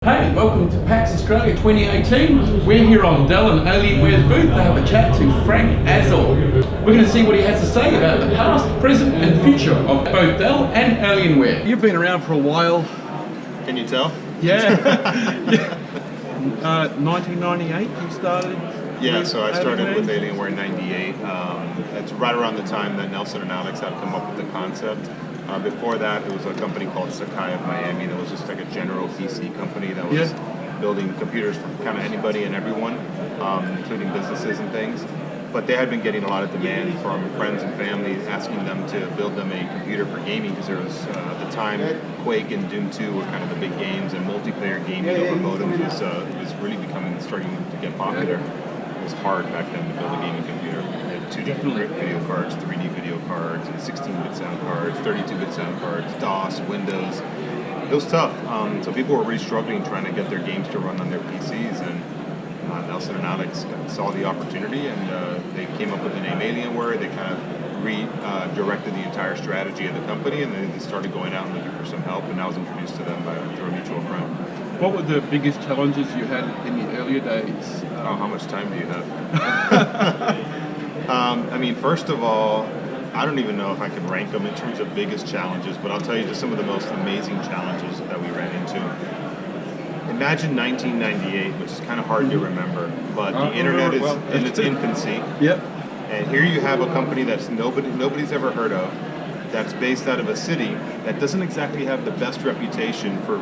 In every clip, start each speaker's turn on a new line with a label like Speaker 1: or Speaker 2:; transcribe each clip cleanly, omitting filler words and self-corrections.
Speaker 1: Hey, welcome to PAX Australia 2018. We're here on Dell and Alienware's booth to have a chat to Frank Azor. We're going to see what he has to say about the past, present and future of both Dell and Alienware. You've been around for a while.
Speaker 2: Can you tell?
Speaker 1: Yeah. 1998 you started?
Speaker 2: Yeah, so I started with Alienware in 98. It's right around the time that Nelson and Alex had come up with the concept. Before that, it was a company called Sakai of Miami that was just like a general PC company that was building computers for kind of anybody and everyone, including businesses and things. But they had been getting a lot of demand from friends and family asking them to build them a computer for gaming because there was, at the time, Quake and Doom 2 were kind of the big games, and multiplayer gaming over modems was really starting to get popular. It was hard back then to build a gaming computer. 2D video cards, 3D video cards, 16-bit sound cards, 32-bit sound cards, DOS, Windows. It was tough. So people were really struggling trying to get their games to run on their PCs, and Nelson and Alex saw the opportunity, and they came up with the name Alienware. They kind of redirected the entire strategy of the company, and they started going out and looking for some help, and I was introduced to them through a mutual friend.
Speaker 1: What were the biggest challenges you had in the earlier days?
Speaker 2: How much time do you have? I mean, first of all, I don't even know if I could rank them in terms of biggest challenges, but I'll tell you just some of the most amazing challenges that we ran into. Imagine 1998, which is kind of hard to remember, but the internet is in its infancy.
Speaker 1: Yep.
Speaker 2: And here you have a company that's nobody's ever heard of, that's based out of a city that doesn't exactly have the best reputation for,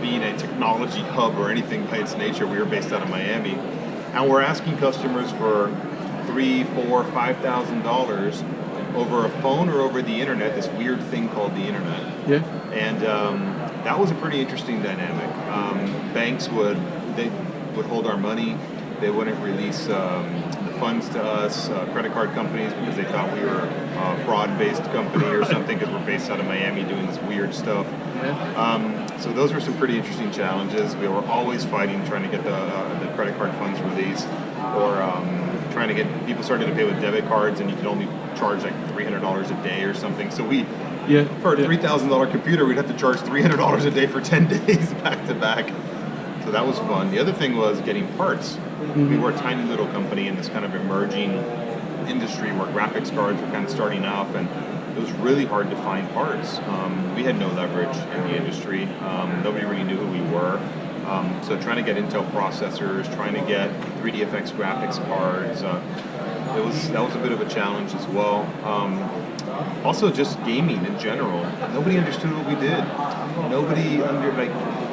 Speaker 2: being a technology hub or anything by its nature. We were based out of Miami. And we're asking customers for $3,000, $4,000, $5,000 over a phone or over the internet, this weird thing called the internet.
Speaker 1: Yeah.
Speaker 2: And that was a pretty interesting dynamic. Banks would hold our money. They wouldn't release the funds to us, credit card companies, because they thought we were a fraud-based company or something because we're based out of Miami doing this weird stuff. Yeah. So those were some pretty interesting challenges. We were always fighting, trying to get the credit card funds released, or trying to get people started to pay with debit cards, and you could only charge like $300 a day or something. So for a $3,000 computer, we'd have to charge $300 a day for 10 days back to back. So that was fun. The other thing was getting parts. Mm-hmm. We were a tiny little company in this kind of emerging industry where graphics cards were kind of starting off, and it was really hard to find parts. We had no leverage in the industry. Nobody really knew who we were. So trying to get Intel processors, trying to get 3DFX graphics cards, that was a bit of a challenge as well. Also, just gaming in general. Nobody understood what we did.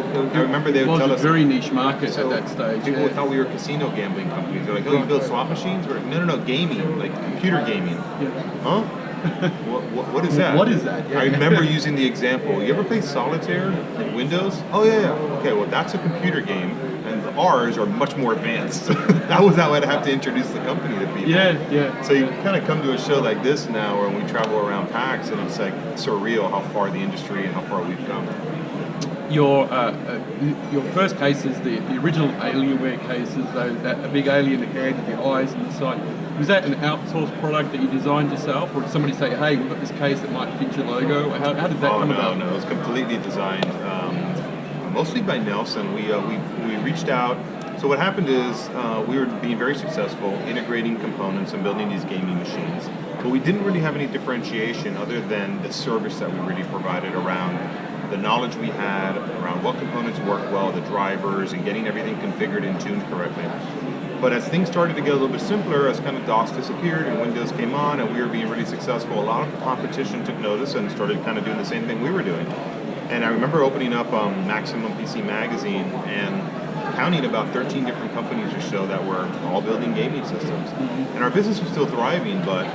Speaker 2: I remember they would tell us.
Speaker 1: It was a very niche market at that stage.
Speaker 2: People thought we were casino gambling companies. They're like, oh, you build slot machines? We're like, no, gaming, like computer gaming. Yeah. Huh? What is that?
Speaker 1: What is that?
Speaker 2: Yeah. I remember using the example. You ever play Solitaire in Windows? Oh, yeah. Okay, well, that's a computer game, and ours are much more advanced. That was how I'd have to introduce the company to people.
Speaker 1: Yeah.
Speaker 2: So you kind of come to a show like this now, when we travel around PAX, and it's like surreal how far the industry and how far we've come.
Speaker 1: Your first cases, the original Alienware cases, that big alien head with the eyes and the side, was that an outsourced product that you designed yourself, or did somebody say, hey, we've got this case that might fit your logo? How did that come about?
Speaker 2: No, it was completely designed, mostly by Nelson. We reached out. So what happened is we were being very successful integrating components and building these gaming machines, but we didn't really have any differentiation other than the service that we really provided around the knowledge we had around what components work well, the drivers, and getting everything configured and tuned correctly. But as things started to get a little bit simpler, as kind of DOS disappeared and Windows came on and we were being really successful, a lot of competition took notice and started kind of doing the same thing we were doing. And I remember opening up Maximum PC Magazine and counting about 13 different companies or so that were all building gaming systems. Mm-hmm. And our business was still thriving, but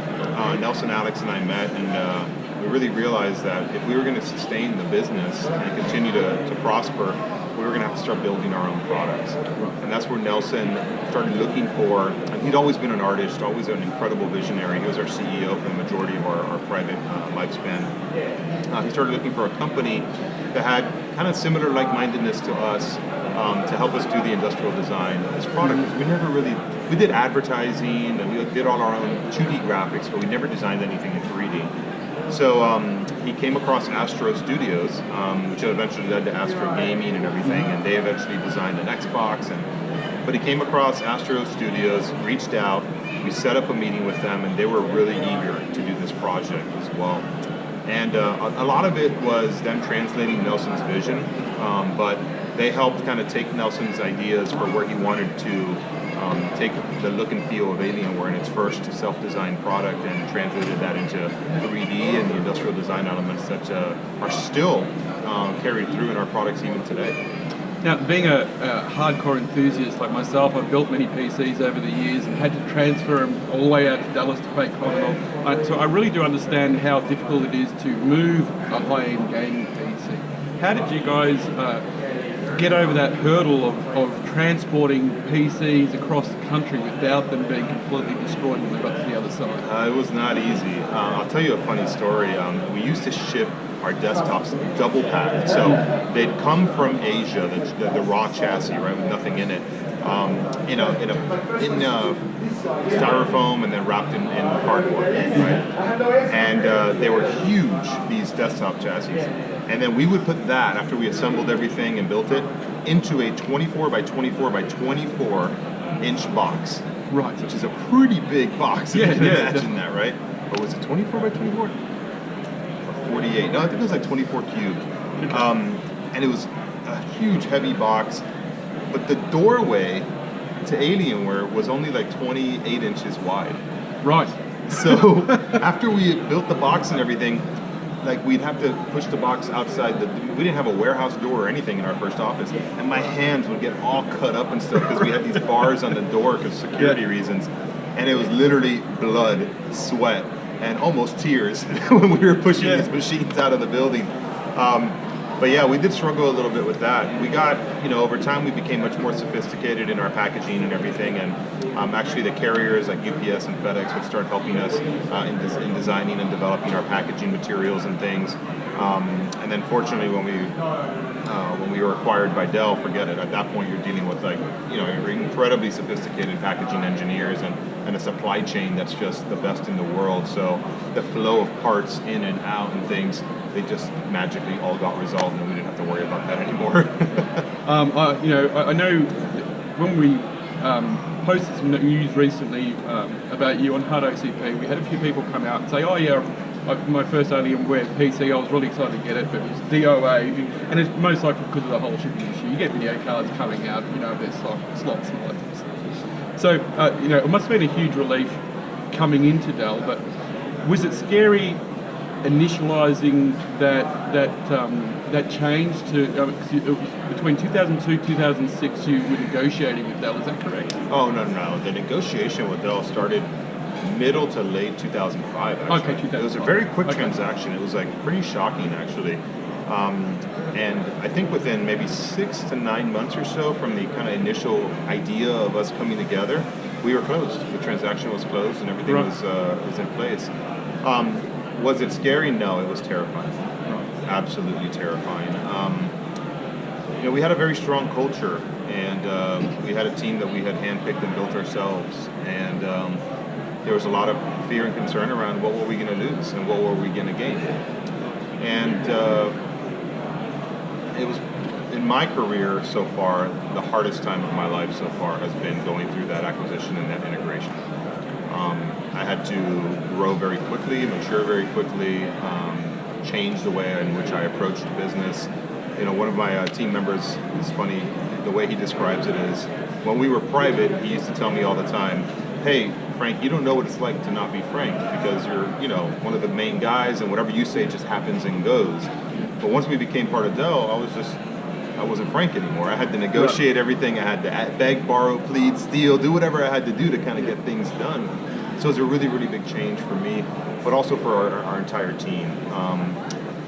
Speaker 2: Nelson, Alex, and I met, and we really realized that if we were going to sustain the business and continue to prosper, we were going to have to start building our own products. And that's where Nelson started looking for, and he'd always been an artist, always an incredible visionary. He was our CEO for the majority of our private lifespan. He started looking for a company that had kind of similar like-mindedness to us to help us do the industrial design of this product. We did advertising and we did all our own 2D graphics, but we never designed anything in 3D. So he came across Astro Studios, which eventually led to Astro Gaming and everything, and they eventually designed an Xbox. But he came across Astro Studios, reached out, we set up a meeting with them, and they were really eager to do this project as well. And a lot of it was them translating Nelson's vision, but they helped kind of take Nelson's ideas for where he wanted to take the look and feel of Alienware in its first self-designed product and translated that into 3D and the industrial design elements that are still carried through in our products even today.
Speaker 1: Now, being a hardcore enthusiast like myself, I've built many PCs over the years and had to transfer them all the way out to Dallas to play console. So I really do understand how difficult it is to move a high-end gaming PC. How did you guys get over that hurdle of transporting PCs across the country without them being completely destroyed when they got to the other side?
Speaker 2: It was not easy. I'll tell you a funny story. We used to ship our desktops double packed. So they'd come from Asia, the raw chassis, right, with nothing in it, in styrofoam and then wrapped in cardboard, right? And they were huge, these desktop chassis. And then we would put that, after we assembled everything and built it, into a 24 by 24 by 24 inch box.
Speaker 1: Right.
Speaker 2: Which is a pretty big box, if you can imagine
Speaker 1: definitely.
Speaker 2: that, right? But was it 24 by 24? 48. No, I think it was like 24 cubed. And it was a huge, heavy box. But the doorway to Alienware was only like 28 inches wide.
Speaker 1: Right.
Speaker 2: So after we built the box and everything, like we'd have to push the box outside. We didn't have a warehouse door or anything in our first office. And my hands would get all cut up and stuff because we had these bars on the door because security reasons. And it was literally blood, sweat, and almost tears when we were pushing these machines out of the building. But yeah, we did struggle a little bit with that. We got, over time we became much more sophisticated in our packaging and everything, and actually the carriers like UPS and FedEx would start helping us in designing and developing our packaging materials and things. And then fortunately when we were acquired by Dell, forget it. At that point you're dealing with incredibly sophisticated packaging engineers and a supply chain that's just the best in the world. So the flow of parts in and out and things, they just magically all got resolved and we didn't have to worry about that anymore.
Speaker 1: I know when we posted some news recently about you on HardOCP, we had a few people come out and say, oh yeah, my first Alienware PC, I was really excited to get it, but it was DOA, and it's most likely because of the whole shipping issue. You get video cards coming out, there's slots and all that kind of stuff. So, it must have been a huge relief coming into Dell, but was it scary initializing that change to between 2002 2006 you were negotiating with Dell, is that correct?
Speaker 2: Oh no, the negotiation with Dell started middle to late 2005 actually.
Speaker 1: Okay, 2005.
Speaker 2: It was a very quick transaction. It was like pretty shocking actually. And I think within maybe 6 to 9 months or so from the kind of initial idea of us coming together, we were closed. The transaction was closed and everything was in place. Was it scary? No, it was terrifying. Absolutely terrifying. We had a very strong culture, and we had a team that we had handpicked and built ourselves, and there was a lot of fear and concern around what were we going to lose and what were we going to gain. And it was, in my career so far, the hardest time of my life so far has been going through that acquisition and that integration. I had to grow very quickly, mature very quickly, change the way in which I approached the business. One of my team members, it's funny, the way he describes it is, when we were private, he used to tell me all the time, hey, Frank, you don't know what it's like to not be Frank because you're, one of the main guys and whatever you say just happens and goes. But once we became part of Dell, I wasn't Frank anymore. I had to negotiate everything. I had to beg, borrow, plead, steal, do whatever I had to do to kind of get things done. So it was a really, really big change for me, but also for our entire team.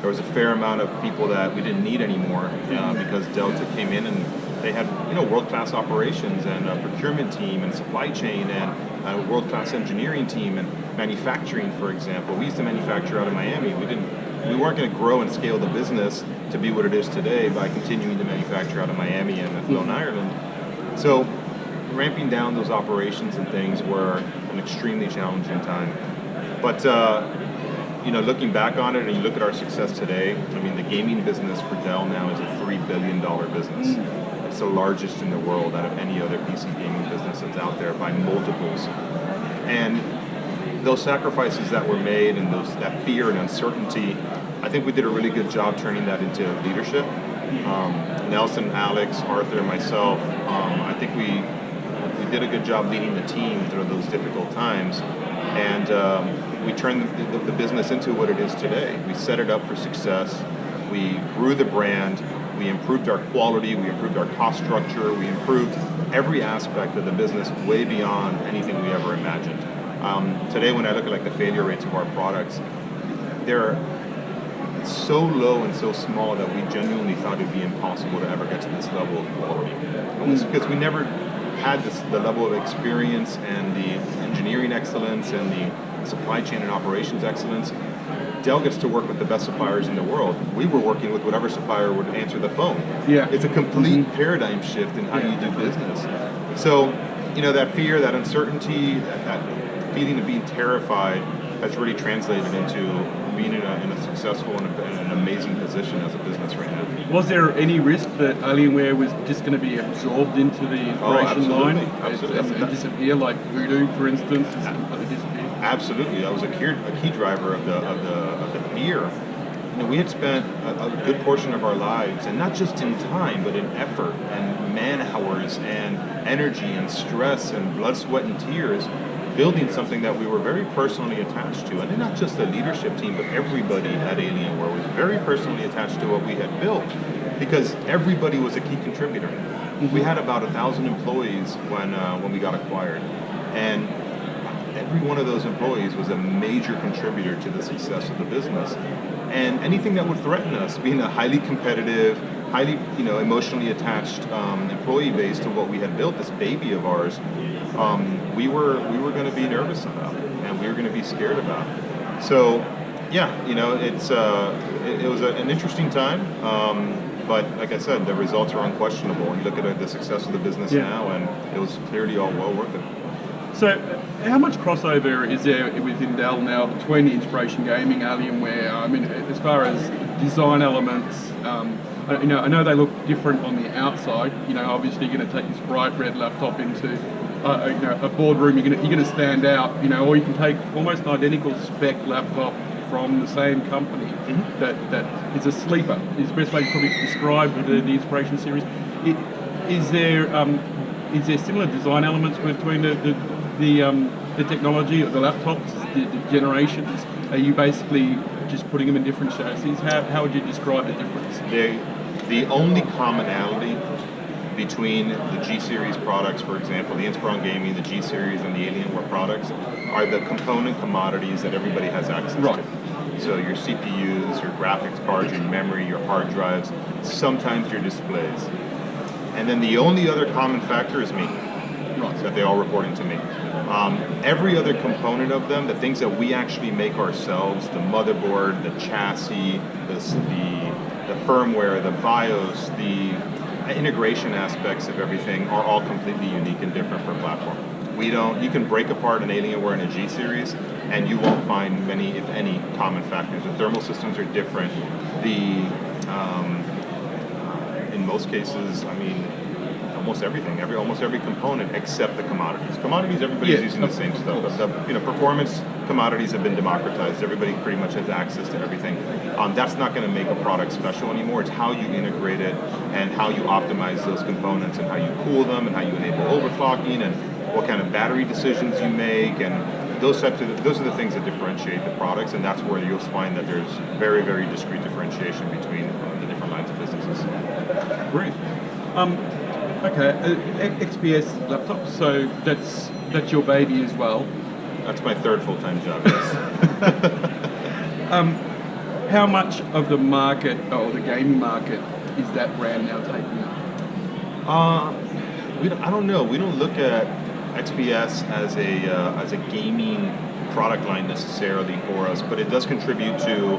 Speaker 2: There was a fair amount of people that we didn't need anymore because Delta came in and they had world-class operations and a procurement team and supply chain and a world-class engineering team and manufacturing, for example. We used to manufacture out of Miami. We weren't going to grow and scale the business to be what it is today by continuing to manufacture out of Miami and Athlone, Ireland. So ramping down those operations and things were an extremely challenging time. But looking back on it and you look at our success today, I mean, the gaming business for Dell now is a $3 billion business. It's the largest in the world out of any other PC gaming business that's out there by multiples. And those sacrifices that were made and that fear and uncertainty, I think we did a really good job turning that into leadership. Nelson, Alex, Arthur, myself, I think we did a good job leading the team through those difficult times, and we turned the business into what it is today. We set it up for success. We grew the brand. We improved our quality. We improved our cost structure. We improved every aspect of the business way beyond anything we ever imagined. Today, when I look at the failure rates of our products, they're so low and so small that we genuinely thought it'd be impossible to ever get to this level of quality. It was because we never had the level of experience and the engineering excellence and the supply chain and operations excellence. Dell gets to work with the best suppliers in the world. We were working with whatever supplier would answer the phone. Yeah. It's a complete paradigm shift in how you do business. So, that fear, that uncertainty, that feeling of being terrified has really translated into being in a successful and an amazing position as a business right now.
Speaker 1: Was there any risk that Alienware was just going to be absorbed into the operation line?
Speaker 2: Absolutely.
Speaker 1: And disappear, like Voodoo, for instance, disappear?
Speaker 2: Absolutely. That was a key driver of the fear. We had spent a good portion of our lives, and not just in time, but in effort and man hours and energy and stress and blood, sweat, and tears, building something that we were very personally attached to. And not just the leadership team, but everybody at Alienware was very personally attached to what we had built, because everybody was a key contributor. We had about 1,000 employees when we got acquired, and every one of those employees was a major contributor to the success of the business. And anything that would threaten us, being a highly competitive, highly emotionally attached employee base to what we had built, this baby of ours, we were going to be nervous about, and we were going to be scared about. So, yeah, it was an interesting time, but like I said, the results are unquestionable. And you look at the success of the business now, and it was clearly all well worth it.
Speaker 1: So, how much crossover is there within Dell now between the Inspiration Gaming, Alienware? I mean, as far as design elements, I know they look different on the outside. Obviously you're going to take this bright red laptop into a boardroom. You're going to stand out. Or you can take almost an identical spec laptop from the same company that is a sleeper. Is the best way to probably describe the Inspiration series. Is there similar design elements between the technology of the laptops, the generations? Are you basically just putting them in different chassis? How would you describe the difference?
Speaker 2: The only commonality between the G-Series products, for example, the Inspiron Gaming, the G-Series, and the Alienware products, are the component commodities that everybody has access to. So your CPUs, your graphics cards, your memory, your hard drives, sometimes your displays. And then the only other common factor is me. That they all reporting to me. Every other component of them, the things that we actually make ourselves, the motherboard, the chassis, the firmware, the BIOS, the integration aspects of everything are all completely unique and different per platform. You can break apart an Alienware and a G-Series, and you won't find many, if any, common factors. The thermal systems are different. In most cases, I mean, almost everything, almost every component except the commodities. Commodities, everybody's using the same stuff. The performance commodities have been democratized. Everybody pretty much has access to everything. That's not going to make a product special anymore. It's how you integrate it and how you optimize those components and how you cool them and how you enable overclocking and what kind of battery decisions you make, and those are the things that differentiate the products, and that's where you'll find that there's very, very discrete differentiation between the different lines of businesses.
Speaker 1: Great. Okay, XPS laptop, so that's your baby as well.
Speaker 2: That's my third full-time job, yes.
Speaker 1: How much of the market, or the gaming market, is that brand now taking up?
Speaker 2: I don't know. We don't look at XPS as a gaming product line necessarily for us, but it does contribute to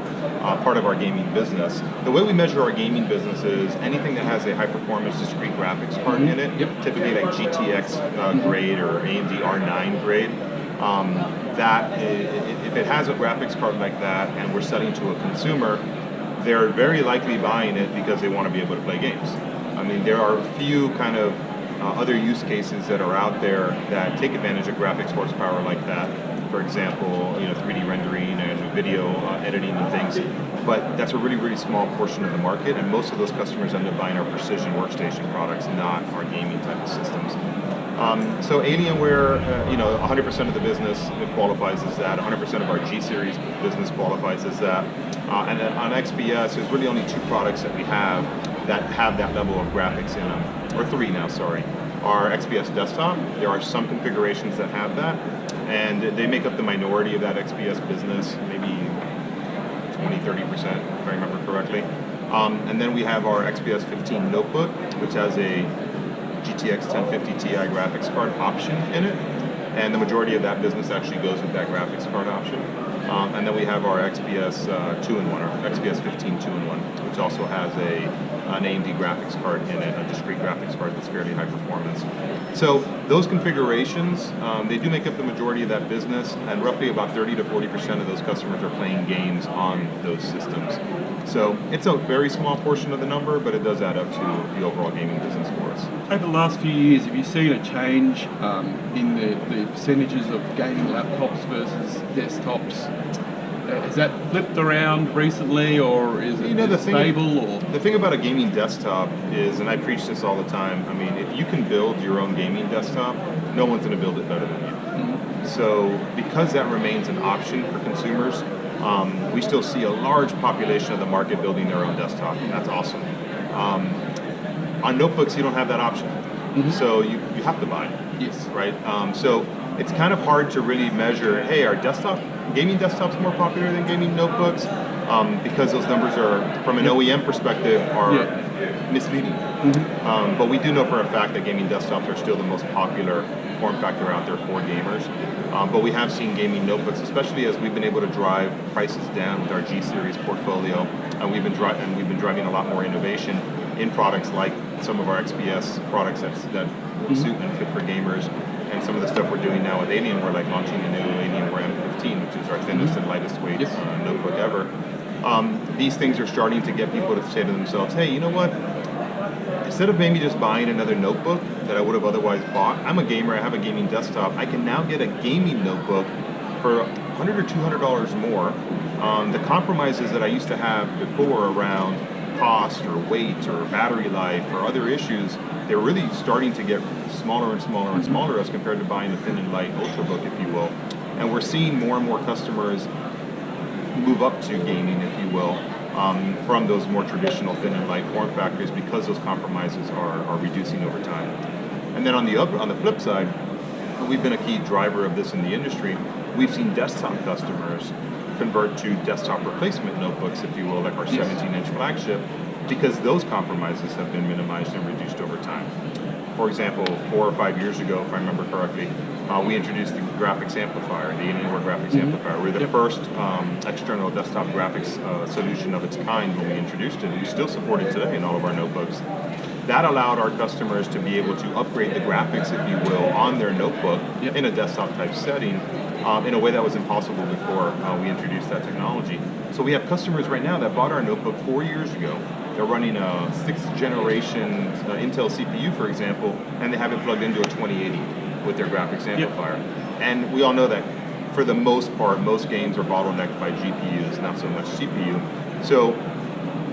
Speaker 2: part of our gaming business. The way we measure our gaming business is anything that has a high-performance discrete graphics card in it, typically like GTX grade or AMD R9 grade. if it has a graphics card like that and we're selling to a consumer, they're very likely buying it because they want to be able to play games. I mean, there are a few kind of other use cases that are out there that take advantage of graphics horsepower like that. For example, 3D rendering and video editing and things. But that's a really, really small portion of the market, and most of those customers end up buying our precision workstation products, not our gaming type of systems. So Alienware, 100% of the business qualifies as that. 100% of our G Series business qualifies as that. And on XPS, there's really only 2 products that we have that level of graphics in them, or 3 now, sorry. Our XPS desktop, there are some configurations that have that, and they make up the minority of that XPS business, maybe 20-30%, if I remember correctly. And then we have our XPS 15 notebook, which has a GTX 1050 Ti graphics card option in it, and the majority of that business actually goes with that graphics card option. And then we have our XPS 2-in-1, our XPS 15 2-in-1, which also has an AMD graphics card in it, a discrete graphics card that's fairly high performance. So those configurations, they do make up the majority of that business, and roughly about 30 to 40% of those customers are playing games on those systems. So it's a very small portion of the number, but it does add up to the overall gaming business for us.
Speaker 1: Over the last few years, have you seen a change in the percentages of gaming laptops versus desktops? Has that flipped around recently, or is it stable?
Speaker 2: The thing about a gaming desktop is, and I preach this all the time, I mean, if you can build your own gaming desktop, no one's going to build it better than you. Mm-hmm. So because that remains an option for consumers, we still see a large population of the market building their own desktop, and that's awesome. On notebooks, you don't have that option, mm-hmm. So you have to buy it.
Speaker 1: Yes.
Speaker 2: Right? So it's kind of hard to really measure, hey, are gaming desktops more popular than gaming notebooks? Because those numbers are, from an OEM perspective, are misleading. Mm-hmm. But we do know for a fact that gaming desktops are still the most popular form factor out there for gamers. But we have seen gaming notebooks, especially as we've been able to drive prices down with our G Series portfolio, and we've been driving a lot more innovation in products like some of our XPS products that mm-hmm. suit and fit for gamers, and some of the stuff we're doing now with Alienware, like launching the new Alienware M15, which is our thinnest and lightest weight notebook ever. These things are starting to get people to say to themselves, hey, you know what? Instead of maybe just buying another notebook that I would have otherwise bought, I'm a gamer, I have a gaming desktop, I can now get a gaming notebook for $100 or $200 more. The compromises that I used to have before around cost or weight or battery life or other issues, they're really starting to get smaller and smaller and smaller as compared to buying a thin and light Ultrabook, if you will. And we're seeing more and more customers move up to gaming, if you will, from those more traditional thin and light form factors, because those compromises are reducing over time. And then on the flip side, we've been a key driver of this in the industry. We've seen desktop customers convert to desktop replacement notebooks, if you will, like our 17-inch flagship, because those compromises have been minimized and reduced over time. For example, 4 or 5 years ago, if I remember correctly, we introduced the graphics amplifier, the Alienware graphics mm-hmm. amplifier. We're the first external desktop graphics solution of its kind when we introduced it. We still support it today in all of our notebooks. That allowed our customers to be able to upgrade the graphics, if you will, on their notebook in a desktop type setting in a way that was impossible before we introduced that technology. So we have customers right now that bought our notebook 4 years ago. They're running a 6th generation Intel CPU, for example, and they have it plugged into a 2080 with their graphics amplifier. And we all know that for the most part, most games are bottlenecked by GPUs, not so much CPU. So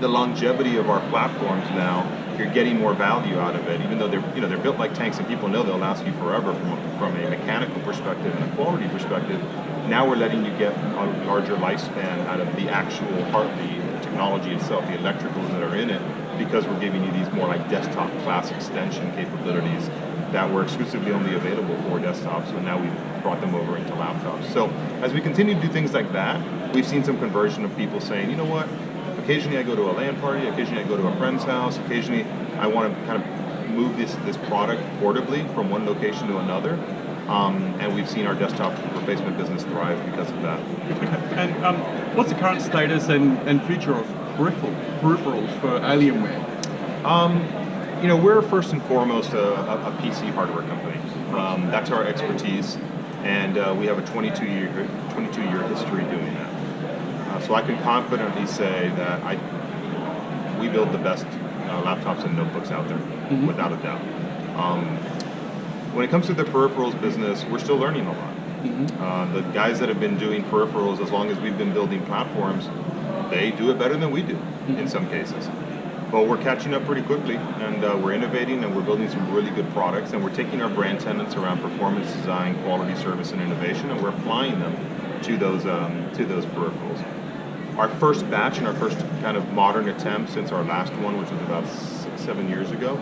Speaker 2: the longevity of our platforms now, you're getting more value out of it, even though they're built like tanks and people know they'll last you forever from a mechanical perspective and a quality perspective. Now we're letting you get a larger lifespan out of the actual the technology itself, the electricals that are in it, because we're giving you these more like desktop class extension capabilities that were exclusively only available for desktops, so now we've brought them over into laptops. So as we continue to do things like that, we've seen some conversion of people saying, you know what, occasionally I go to a LAN party, occasionally I go to a friend's house, occasionally I want to kind of move this product portably from one location to another, and we've seen our desktop replacement business thrive because of that.
Speaker 1: And what's the current status and future of peripherals for Alienware?
Speaker 2: We're first and foremost a PC hardware company. That's our expertise. and we have a 22-year history doing that. So I can confidently say that we build the best laptops and notebooks out there, without a doubt. When it comes to the peripherals business, we're still learning a lot. The guys that have been doing peripherals as long as we've been building platforms, they do it better than we do in some cases. But we're catching up pretty quickly, and we're innovating, and we're building some really good products, and we're taking our brand tenets around performance design, quality, service, and innovation, and we're applying them to those peripherals. Our first batch and our first kind of modern attempt since our last one, which was about 6-7 years ago,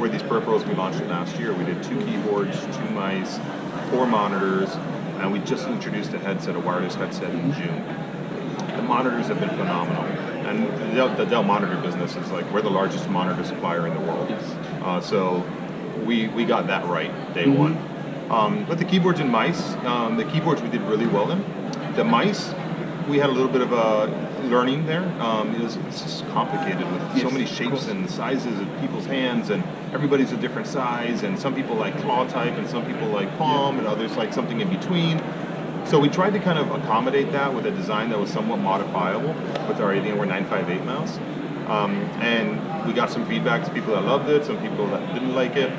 Speaker 2: were these peripherals we launched last year. We did 2 keyboards, 2 mice, 4 monitors, and we just introduced a headset, a wireless headset in June. The monitors have been phenomenal. And the Dell monitor business is like, we're the largest monitor supplier in the world. So we got that right day one. But the keyboards and mice, the keyboards we did really well in. The mice, we had a little bit of a learning there. It's just complicated with so many shapes and sizes of people's hands, and everybody's a different size, and some people like claw type, and some people like palm, and others like something in between. So we tried to kind of accommodate that with a design that was somewhat modifiable with our Alienware 958 mouse. And we got some feedback to people that loved it, some people that didn't like it.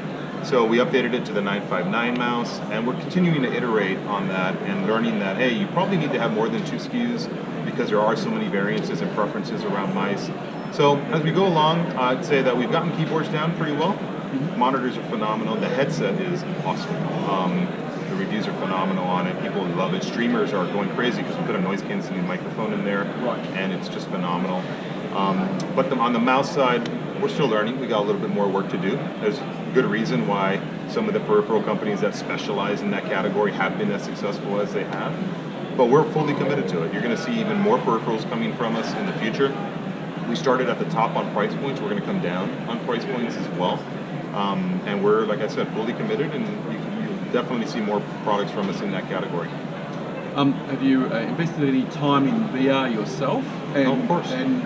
Speaker 2: So we updated it to the 959 mouse, and we're continuing to iterate on that and learning that, hey, you probably need to have more than 2 SKUs because there are so many variances and preferences around mice. So as we go along, I'd say that we've gotten keyboards down pretty well. Monitors are phenomenal. The headset is awesome. The reviews are phenomenal on it. People love it. Streamers are going crazy because we put a noise canceling microphone in there, and it's just phenomenal. But on the mouse side, we're still learning. We got a little bit more work to do. There's good reason why some of the peripheral companies that specialize in that category have been as successful as they have. But we're fully committed to it. You're going to see even more peripherals coming from us in the future. We started at the top on price points. We're going to come down on price points as well. And we're, like I said, fully committed, and you'll definitely see more products from us in that category.
Speaker 1: Have you invested any time in VR yourself? And,
Speaker 2: of course.
Speaker 1: And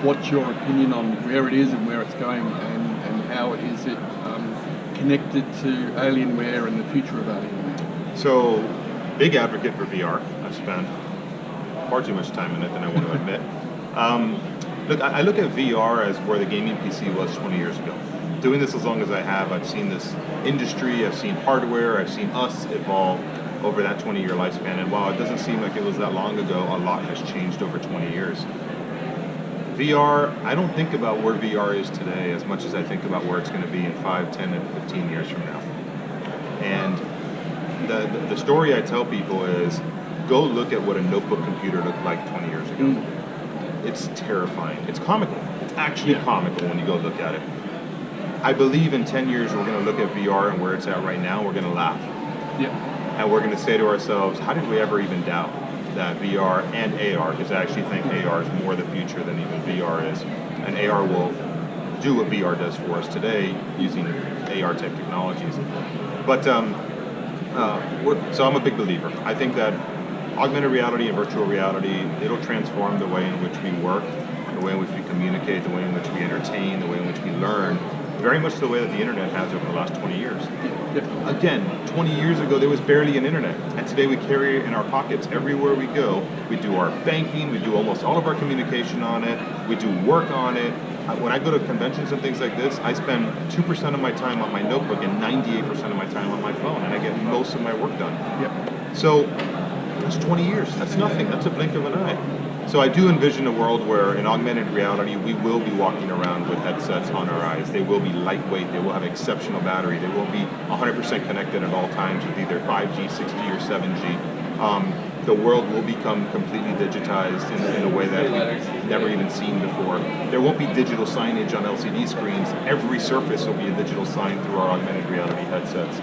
Speaker 1: what's your opinion on where it is and where it's going, and how is it connected to Alienware and the future of Alienware?
Speaker 2: So, big advocate for VR. I've spent far too much time in it than I want to admit. Look, I look at VR as where the gaming PC was 20 years ago. Doing this as long as I have, I've seen this industry, I've seen hardware, I've seen us evolve over that 20-year lifespan. And while it doesn't seem like it was that long ago, a lot has changed over 20 years. VR, I don't think about where VR is today as much as I think about where it's going to be in 5, 10, and 15 years from now. And the story I tell people is, go look at what a notebook computer looked like 20 years ago. It's terrifying. It's comical. It's actually comical when you go look at it. I believe in 10 years we're going to look at VR and where it's at right now, we're going to laugh. And we're going to say to ourselves, how did we ever even doubt that VR and AR, because I actually think AR is more the future than even VR is. And AR will do what VR does for us today using AR type technologies. But so I'm a big believer. I think that augmented reality and virtual reality, it'll transform the way in which we work, the way in which we communicate, the way in which we entertain, the way in which we learn, very much the way that the internet has over the last 20 years. Again, 20 years ago, there was barely an internet, and today we carry it in our pockets everywhere we go. We do our banking, we do almost all of our communication on it, we do work on it. When I go to conventions and things like this, I spend 2% of my time on my notebook and 98% of my time on my phone, and I get most of my work done. So, that's 20 years, that's nothing, that's a blink of an eye. So I do envision a world where in augmented reality, we will be walking around with headsets on our eyes. They will be lightweight, they will have exceptional battery, they will be 100% connected at all times with either 5G, 6G, or 7G. The world will become completely digitized in a way that we've never even seen before. There won't be digital signage on LCD screens. Every surface will be a digital sign through our augmented reality headsets.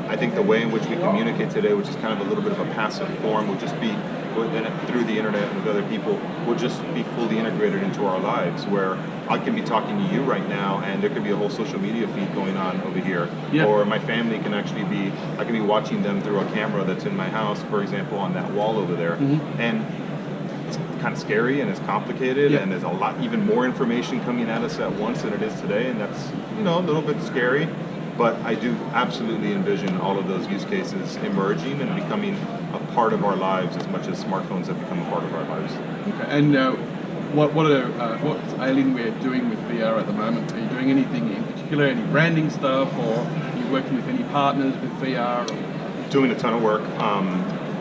Speaker 2: I think the way in which we communicate today, which is kind of a little bit of a passive form, will just be through the internet and with other people, will just be fully integrated into our lives, where I can be talking to you right now and there could be a whole social media feed going on over here, or my family can actually be, I can be watching them through a camera that's in my house, for example, on that wall over there. And it's kind of scary and it's complicated and there's a lot, even more information coming at us at once than it is today, and that's, you know, a little bit scary. But I do absolutely envision all of those use cases emerging and becoming a part of our lives as much as smartphones have become a part of our lives.
Speaker 1: Okay. And what's Alienware doing with VR at the moment? Are you doing anything in particular, any branding stuff, or are you working with any partners with VR? Or?
Speaker 2: Doing a ton of work.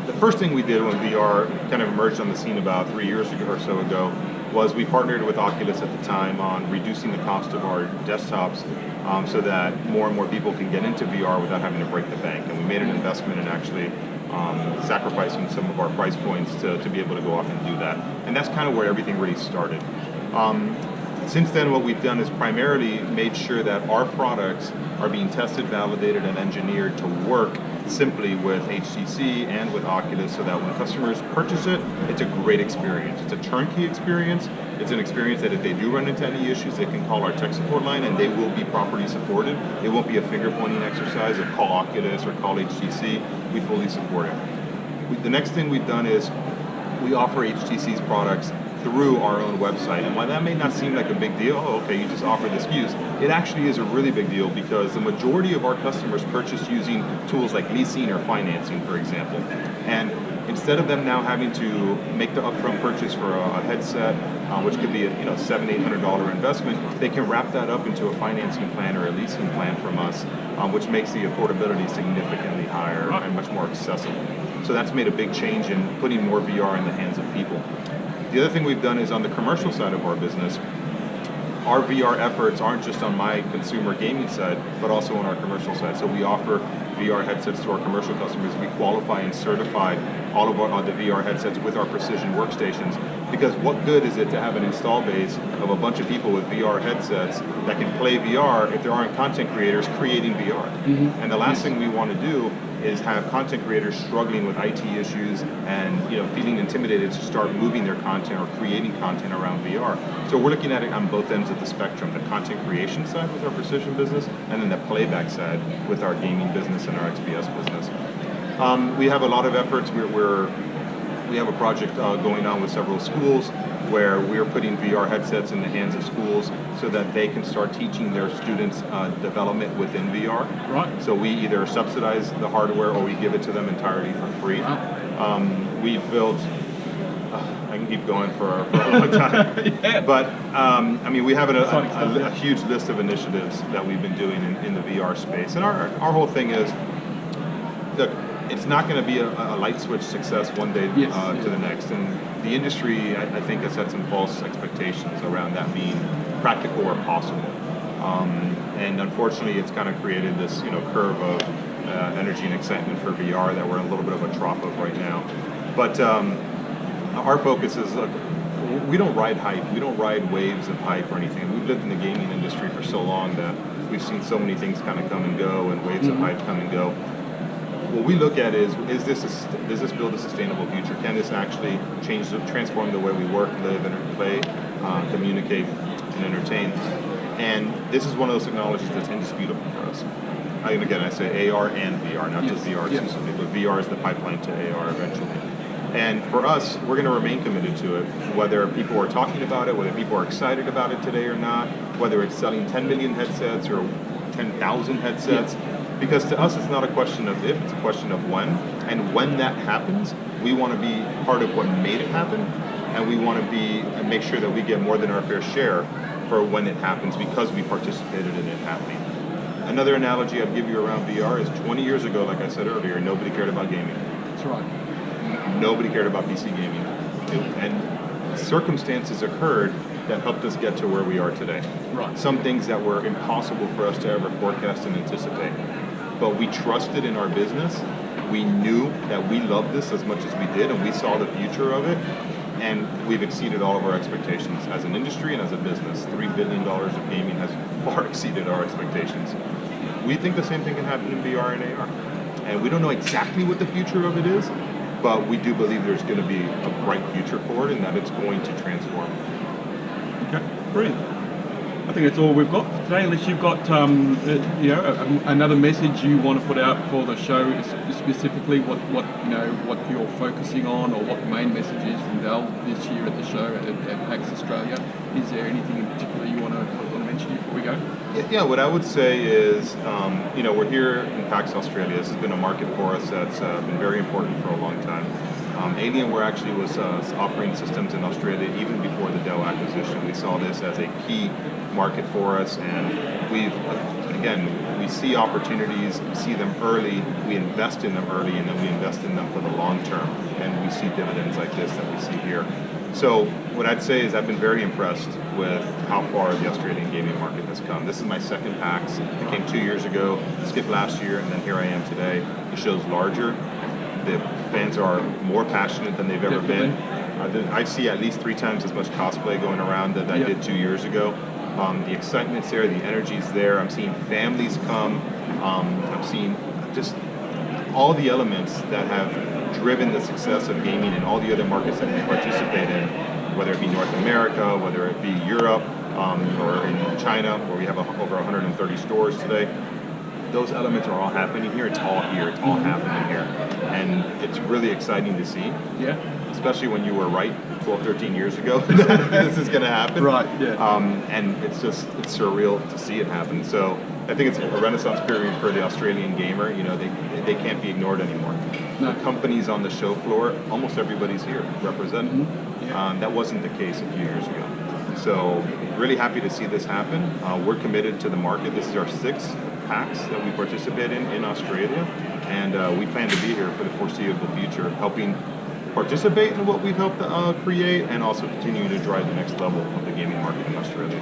Speaker 2: The first thing we did when VR kind of emerged on the scene about 3 years ago or so ago was we partnered with Oculus at the time on reducing the cost of our desktops so that more and more people can get into VR without having to break the bank. And we made an investment in actually sacrificing some of our price points to be able to go off and do that. And that's kind of where everything really started. Since then, what we've done is primarily made sure that our products are being tested, validated, and engineered to work simply with HTC and with Oculus so that when customers purchase it, it's a great experience. It's a turnkey experience. It's an experience that if they do run into any issues, they can call our tech support line and they will be properly supported. It won't be a finger-pointing exercise of call Oculus or call HTC. We fully support it. The next thing we've done is we offer HTC's products through our own website. And while that may not seem like a big deal, oh, okay, you just offer the SKUs, it actually is a really big deal because the majority of our customers purchase using tools like leasing or financing, for example. And instead of them now having to make the upfront purchase for a headset, which could be a $700, $800 investment, they can wrap that up into a financing plan or a leasing plan from us, which makes the affordability significantly higher and much more accessible. So that's made a big change in putting more VR in the hands of people. The other thing we've done is on the commercial side of our business, our VR efforts aren't just on my consumer gaming side, but also on our commercial side. So we offer VR headsets to our commercial customers. We qualify and certify all of the VR headsets with our precision workstations, because what good is it to have an install base of a bunch of people with VR headsets that can play VR if there aren't content creators creating VR? Mm-hmm. And the last thing we want to do is have content creators struggling with IT issues and feeling intimidated to start moving their content or creating content around VR. So we're looking at it on both ends of the spectrum, the content creation side with our precision business, and then the playback side with our gaming business and our XPS business. We have a lot of efforts. We have a project going on with several schools where we're putting VR headsets in the hands of schools so that they can start teaching their students development within VR. Right. So we either subsidize the hardware or we give it to them entirely for free. Wow. We've built, I can keep going for a long time, yeah. But we have a huge list of initiatives that we've been doing in the VR space. And our whole thing is, look, it's not going to be a light switch success one day to the next. And the industry, I think, has had some false expectations around that being practical or possible. And unfortunately, it's kind of created this curve of energy and excitement for VR that we're in a little bit of a trough of right now. But our focus is, we don't ride hype. We don't ride waves of hype or anything. We've lived in the gaming industry for so long that we've seen so many things kind of come and go and waves of hype come and go. What we look at is does this build a sustainable future? Can this actually transform the way we work, live, and play, communicate, and entertain? And this is one of those technologies that's indisputable for us. And again, I say AR and VR, not just VR exclusively, but VR is the pipeline to AR eventually. And for us, we're going to remain committed to it, whether people are talking about it, whether people are excited about it today or not, whether it's selling 10 million headsets or 10,000 headsets. Because to us, it's not a question of if, it's a question of when. And when that happens, we want to be part of what made it happen, and we want to make sure that we get more than our fair share for when it happens because we participated in it happening. Another analogy I'd give you around VR is 20 years ago, like I said earlier, nobody cared about gaming.
Speaker 1: That's right.
Speaker 2: Nobody cared about PC gaming. And circumstances occurred that helped us get to where we are today. Right. Some things that were impossible for us to ever forecast and anticipate. But we trusted in our business. We knew that we loved this as much as we did, and we saw the future of it. And we've exceeded all of our expectations as an industry and as a business. $3 billion of gaming has far exceeded our expectations. We think the same thing can happen in VR and AR. And we don't know exactly what the future of it is, but we do believe there's going to be a bright future for it and that it's going to transform.
Speaker 1: Okay, brilliant. I think that's all we've got for today, unless you've got another message you want to put out for the show, specifically what you're focusing on, or what the main message is from Dell this year at the show at PAX Australia. Is there anything in particular you want to mention before we go?
Speaker 2: Yeah, Yeah, what I would say is, we're here in PAX Australia. This has been a market for us that's been very important for a long time. Alienware actually was offering systems in Australia even before the Dell acquisition. We saw this as a key market for us, and we see opportunities, we see them early, we invest in them early, and then we invest in them for the long term, and we see dividends like this that we see here. So what I'd say is I've been very impressed with how far the Australian gaming market has come. This is my second PAX. I came 2 years ago, skipped last year, and then here I am today. The show's larger. The fans are more passionate than they've ever been. I see at least 3 times as much cosplay going around that I did 2 years ago. The excitement's there, the energy's there. I'm seeing families come. I'm seeing just all the elements that have driven the success of gaming in all the other markets that we participate in, whether it be North America, whether it be Europe, or in China, where we have over 130 stores today. Those elements are all happening here. It's all here. It's all happening here. And it's really exciting to see.
Speaker 1: Yeah.
Speaker 2: Especially when you were right 12, 13 years ago that this is going to happen.
Speaker 1: Right, yeah.
Speaker 2: And it's surreal to see it happen. So I think it's a renaissance period for the Australian gamer. They can't be ignored anymore.
Speaker 1: No.
Speaker 2: The companies on the show floor, almost everybody's here represented.
Speaker 1: Mm-hmm. Yeah.
Speaker 2: That wasn't the case a few years ago. So really happy to see this happen. We're committed to the market. This is our 6th PAX that we participate in Australia, and we plan to be here for the foreseeable future, helping participate in what we've helped create, and also continuing to drive the next level of the gaming market in Australia.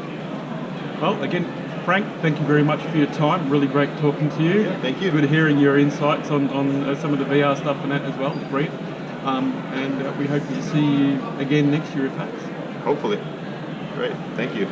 Speaker 1: Well, again, Frank, thank you very much for your time. Really great talking to you.
Speaker 2: Yeah, thank you.
Speaker 1: Good hearing your insights on some of the VR stuff and that as well. Great. And we hope to see you again next year at PAX.
Speaker 2: Hopefully. Great. Thank you.